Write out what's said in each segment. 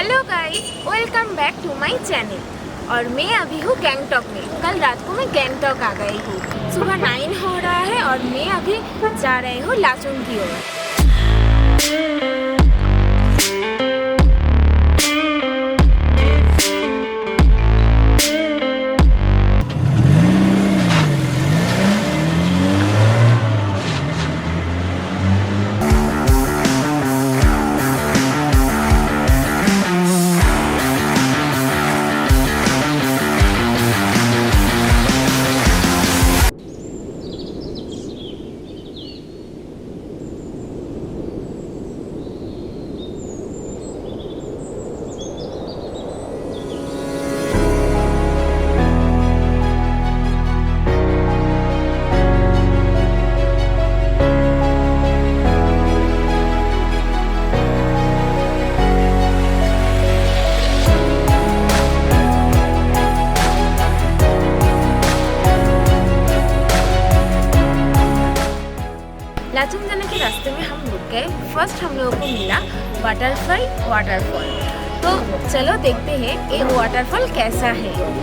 Hello guys, welcome back to my channel. और मैं अभी हूँ गैंगटॉक में। कल रात को मैं गैंगटॉक आ गई हूँ। सुबह 9 हो रहा है और मैं अभी जा रही हूँ लाचुंग की ओर। लाचुंग जाने के रास्ते में हम रुक गए। फर्स्ट हम लोगों को मिला वाटरफॉल। तो चलो देखते हैं ये वाटरफॉल कैसा है।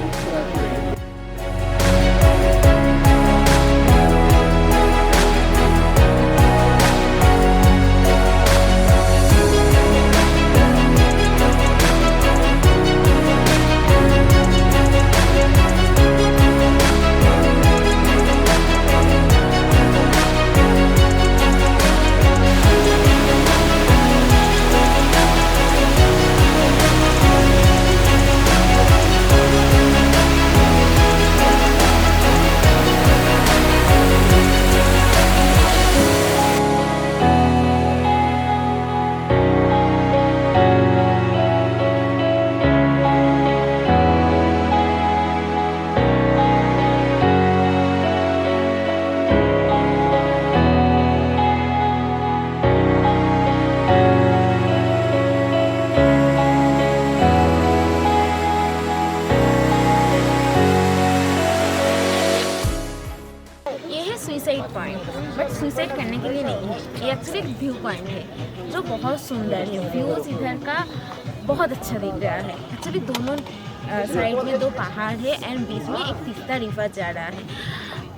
सुइसाइड पॉइंट, बट सुइसाइड करने के लिए नहीं है, ये एक्चुअली एक व्यू पॉइंट है जो बहुत सुंदर है। व्यूज़ इधर का बहुत अच्छा दिख रहा है। एक्चुअली दोनों साइड में 2 पहाड़ है एंड बीच में एक तीसरा रिवर जा रहा है।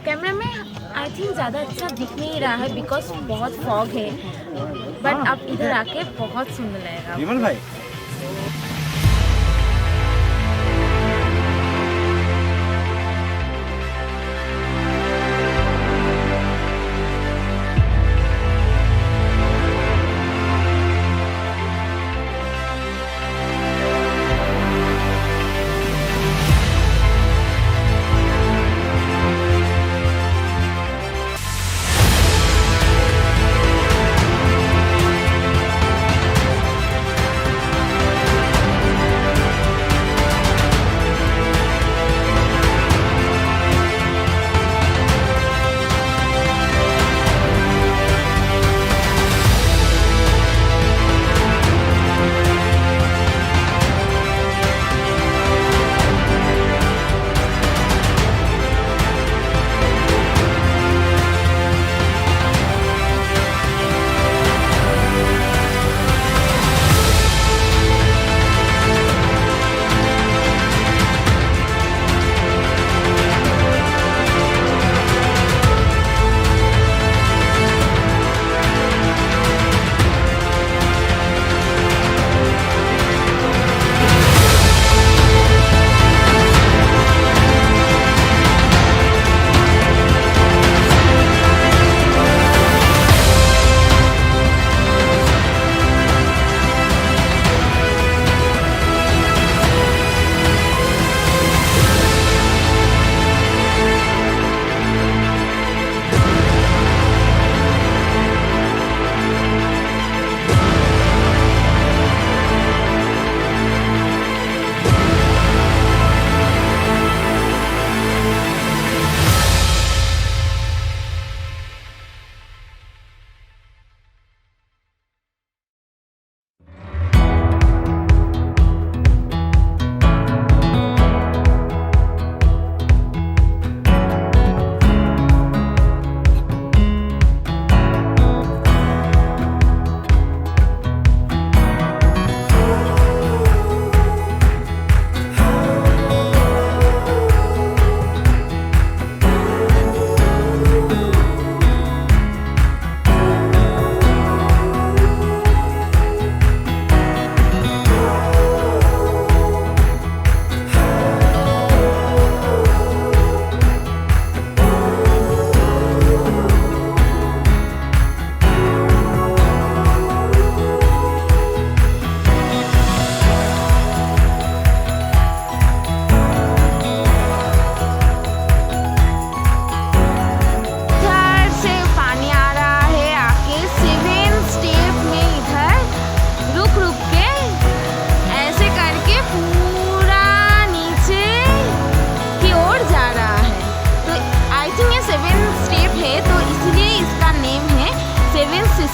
कैमरा में आई थिंक ज़्यादा अच्छा दिख नहीं रहा है बिकॉज बहुत फॉग है, बट अब इधर आके बहुत सुंदर लगेगा।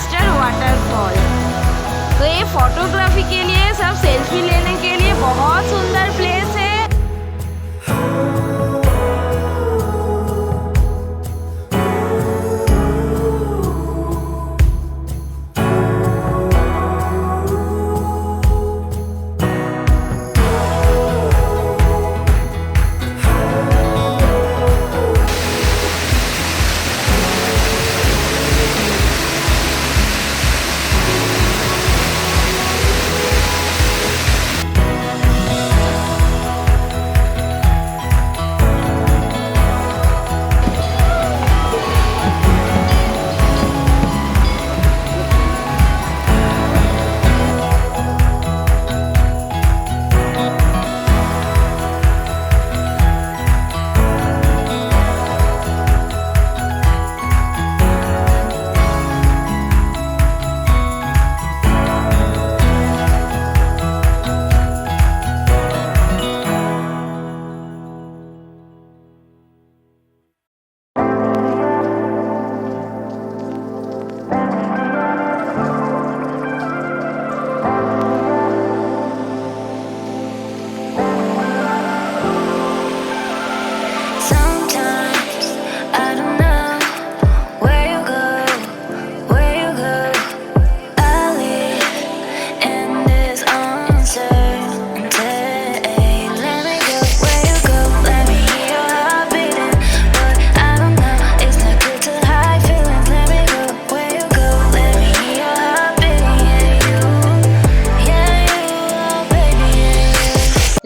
Mister waterfall. तो ये फोटोग्राफी के लिए, सब सेल्फी लेने के लिए बहुत सुंदर प्लेस है।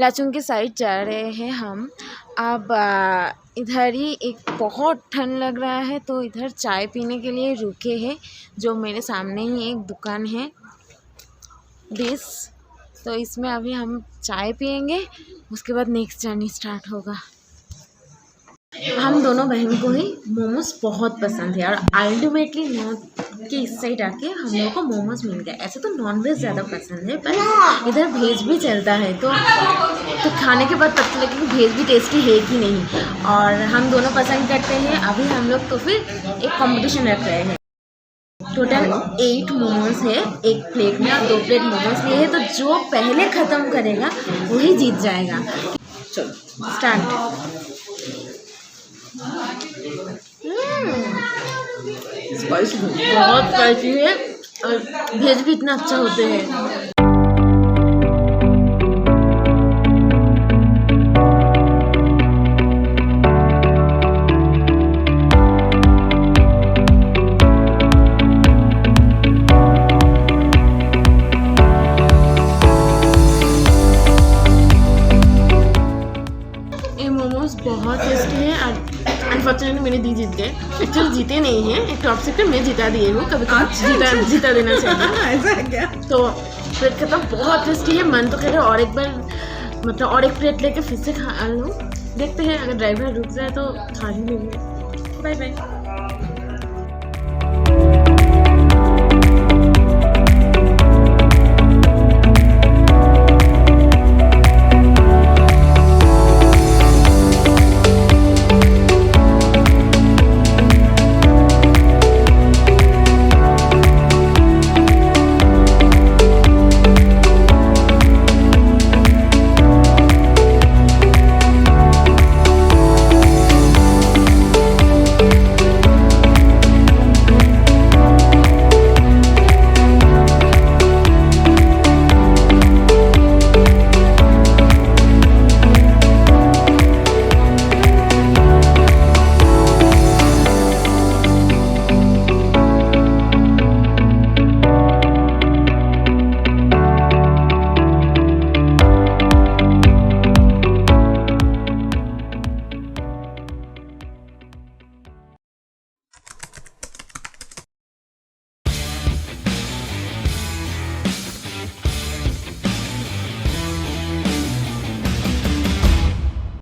लाचुंग की साइड जा रहे हैं हम। अब इधर ही एक बहुत ठंड लग रहा है तो इधर चाय पीने के लिए रुके हैं। जो मेरे सामने ही एक दुकान है डिश, तो इसमें अभी हम चाय पियेंगे, उसके बाद नेक्स्ट जर्नी स्टार्ट होगा। हम दोनों बहन को ही मोमोज बहुत पसंद है और अल्टीमेटली नॉर्थ के इस साइड आके हम लोगों को मोमोज मिल गया। ऐसे तो नॉनवेज ज़्यादा पसंद है पर इधर वेज भी चलता है, तो खाने के बाद पता लगे कि वेज भी टेस्टी है कि नहीं। और हम दोनों पसंद करते हैं। अभी हम लोग तो फिर एक कंपटीशन रख रहे हैं। टोटल 8 मोमोज है एक प्लेट में और 2 प्लेट मोमोज लिए है, तो जो पहले ख़त्म करेगा वही जीत जाएगा। चलो स्टार्ट। स्पाइसी बहुत स्पाइसी है और भेज भी इतना अच्छा होते हैं। ये मोमोज बहुत टेस्टी है और अनफॉर्चुनेटली मेरे दी जीत गए। एक्चुअली जीते नहीं हैं, एक टॉप सीक्रेट में जिता दिए हूँ। कभी कभी जीता देना चाहिए। ऐसा है क्या? तो प्लेट खत्म, बहुत टेस्टी है। मन तो कह रहा है और एक बार मतलब और एक प्लेट लेके फिर से खा लूँ। देखते हैं अगर ड्राइवर रुक जाए तो खा ही लेंगे। Bye bye.